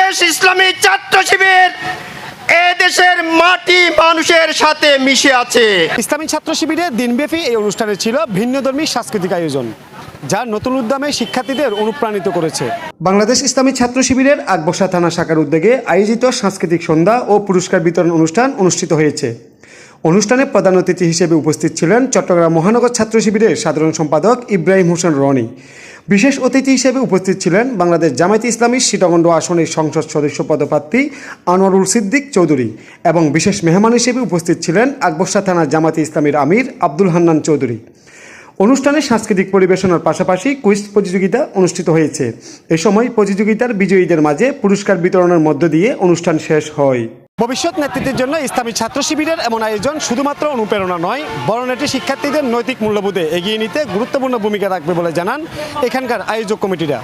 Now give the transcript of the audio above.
বাংলাদেশ ইসলামী ছাত্র শিবির এ দেশের মাটি মানুষের সাথে মিশে আছে। ইসলামী ছাত্র শিবিরের দিনব্যাপী এই অনুষ্ঠানে ছিল ভিন্নধর্মী সাংস্কৃতিক আয়োজন, যা নতুন উদ্যমে শিক্ষার্থীদের অনুপ্রাণিত করেছে। বাংলাদেশ ইসলামী ছাত্র শিবিরের আকবর্ষা থানা শাখার উদ্যোগে আয়োজিত সাংস্কৃতিক সন্ধ্যা ও পুরস্কার বিতরণ অনুষ্ঠান অনুষ্ঠিত হয়েছে। অনুষ্ঠানে প্রধান অতিথি হিসেবে উপস্থিত ছিলেন চট্টগ্রাম মহানগর ছাত্র শিবিরের সাধারণ সম্পাদক ইব্রাহিম হোসেন রনি। বিশেষ অতিথি হিসেবে উপস্থিত ছিলেন বাংলাদেশ জামায়াতে ইসলামী সীতাকুণ্ড আসনের সংসদ সদস্য পদপ্রার্থী আনোয়ারুল সিদ্দিক চৌধুরী এবং বিশেষ মেহমান হিসেবে উপস্থিত ছিলেন আকবর্ষা থানার জামায়াতে ইসলামীর আমির আব্দুল হান্নান চৌধুরী। অনুষ্ঠানে সাংস্কৃতিক পরিবেশনার পাশাপাশি কুইজ প্রতিযোগিতা অনুষ্ঠিত হয়েছে। এ সময় প্রতিযোগিতার বিজয়ীদের মাঝে পুরস্কার বিতরণের মধ্য দিয়ে অনুষ্ঠান শেষ হয়। ভবিষ্যৎ নেতৃত্বের জন্য ইসলামী ছাত্র শিবিরের এমন আয়োজন শুধুমাত্র অনুপ্রেরণা নয়, বরং এটি শিক্ষার্থীদের নৈতিক মূল্যবোধে এগিয়ে নিতে গুরুত্বপূর্ণ ভূমিকা রাখবে বলে জানান এখানকার আয়োজক কমিটিরা।